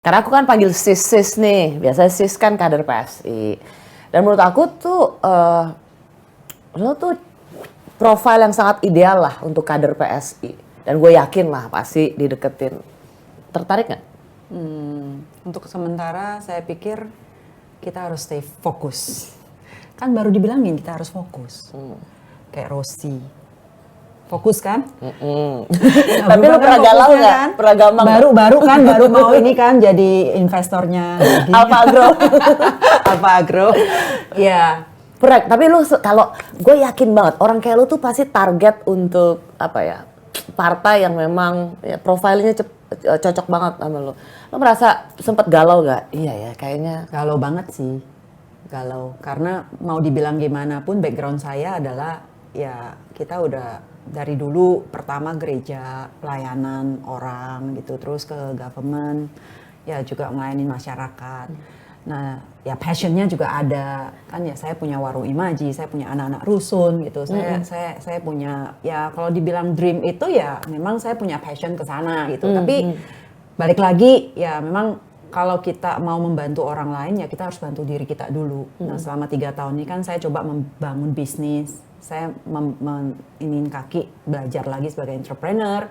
Karena aku kan panggil sis nih, biasanya sis kan kader PSI. Dan menurut aku tuh, lo tuh profil yang sangat ideal lah untuk kader PSI. Dan gue yakin lah pasti dideketin. Tertarik nggak? Untuk sementara saya pikir kita harus stay fokus. Kan baru dibilangin kita harus fokus. Kayak Rossi. Fokus kan? Tapi lu pernah galau nggak? Kan? Pernah gampang? Baru mau ini kan jadi investornya. Alfa Agro. Alfa Agro. Ya. Pernah, tapi lu kalau gue yakin banget orang kayak lu tuh pasti target untuk apa ya? Partai yang memang ya, profilnya cocok banget sama lu. Lu merasa sempat galau nggak? Iya ya, kayaknya. Galau banget sih. Galau. Karena mau dibilang gimana pun background saya adalah ya kita udah dari dulu pertama gereja, pelayanan orang gitu, terus ke government, ya juga melayani masyarakat. Nah, ya passionnya juga ada kan ya, saya punya warung imaji, saya punya anak-anak rusun gitu. Saya punya ya kalau dibilang dream itu ya memang saya punya passion ke sana gitu. Tapi balik lagi ya memang kalau kita mau membantu orang lain ya kita harus bantu diri kita dulu. Nah, selama 3 tahun ini kan saya coba membangun bisnis. Saya ingin kaki belajar lagi sebagai entrepreneur.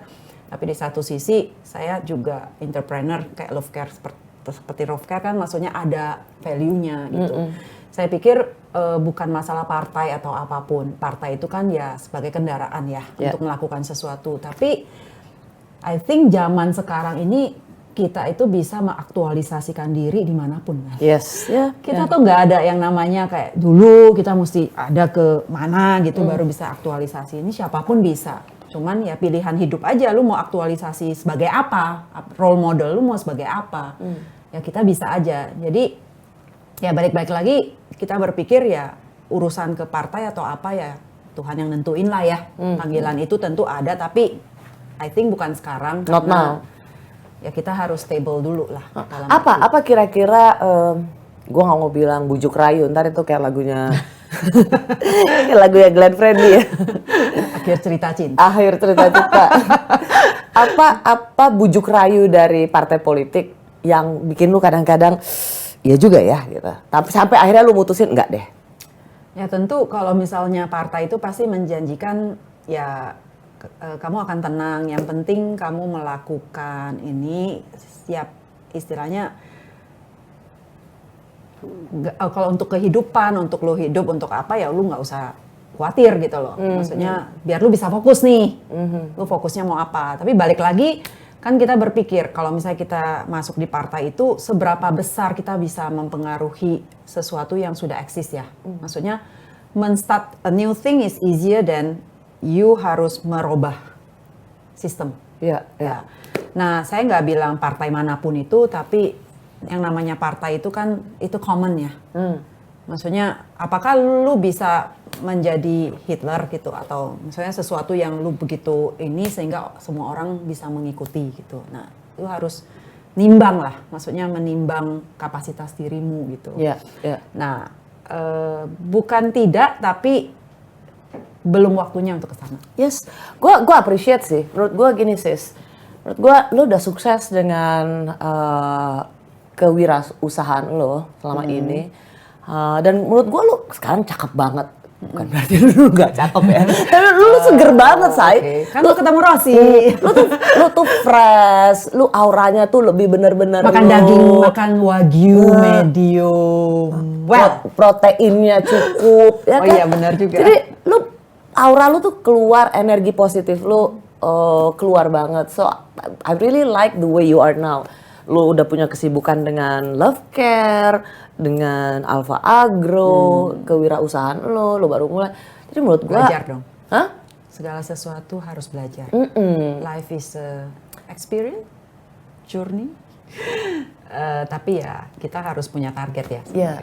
Tapi di satu sisi saya juga entrepreneur kayak Love Care seperti Love Care kan maksudnya ada value-nya gitu. Saya pikir bukan masalah partai atau apapun. Partai itu kan ya sebagai kendaraan ya untuk melakukan sesuatu. Tapi I think zaman sekarang ini kita itu bisa mengaktualisasikan diri dimanapun kan. Yes. Kita tuh nggak ada yang namanya kayak dulu kita mesti ada ke mana gitu baru bisa aktualisasi. Ini siapapun bisa. Cuman ya pilihan hidup aja, lu mau aktualisasi sebagai apa, role model lu mau sebagai apa. Ya kita bisa aja. Jadi ya balik-balik lagi kita berpikir ya urusan ke partai atau apa ya Tuhan yang nentuin lah ya. Panggilan itu tentu ada tapi I think bukan sekarang. Not now. Ya kita harus stable dulu lah. Apa kira-kira gue nggak mau bilang bujuk rayu, ntar itu kayak lagunya kayak lagunya Glenn Fredly ya. Akhir cerita cinta. Akhir cerita cinta. apa bujuk rayu dari partai politik yang bikin lu kadang-kadang ya juga ya gitu. Tapi sampai akhirnya lu mutusin enggak deh. Ya tentu kalau misalnya partai itu pasti menjanjikan ya kamu akan tenang, yang penting kamu melakukan ini siap istilahnya kalau untuk kehidupan, untuk lo hidup, untuk apa ya lo nggak usah khawatir gitu loh. Maksudnya biar lo bisa fokus nih, lo fokusnya mau apa. Tapi balik lagi kan kita berpikir kalau misalnya kita masuk di partai itu seberapa besar kita bisa mempengaruhi sesuatu yang sudah eksis ya. Maksudnya men-start a new thing is easier than you harus merubah sistem. Ya. Nah, saya nggak bilang partai manapun itu, tapi yang namanya partai itu kan itu common ya. Maksudnya, apakah lu bisa menjadi Hitler gitu atau misalnya sesuatu yang lu begitu ini sehingga semua orang bisa mengikuti gitu. Nah, lu harus nimbang lah, maksudnya menimbang kapasitas dirimu gitu. Ya. Nah, bukan tidak, tapi belum waktunya untuk ke sana. Yes, gue appreciate sih. Menurut gue gini sis, menurut gue lu udah sukses dengan kewirausahaan lo selama ini. Dan menurut gue lu sekarang cakep banget. Bukan berarti lu gak cakep ya. Tapi lu seger banget, say. Okay. Kan lu ketemu Rossi. Lu tuh fresh, lu auranya tuh lebih bener-bener makan daging, makan wagyu medium. Proteinnya cukup, ya kan? Oh iya benar juga. Jadi lu aura lu tuh keluar, energi positif lu keluar banget. So I really like the way you are now. Lu udah punya kesibukan dengan Love Care, dengan Alfa Agro, kewirausahaan lu baru mulai. Jadi menurut gua belajar dong. Hah? Segala sesuatu harus belajar. Life is a experience, journey. Tapi ya kita harus punya target ya. Yeah.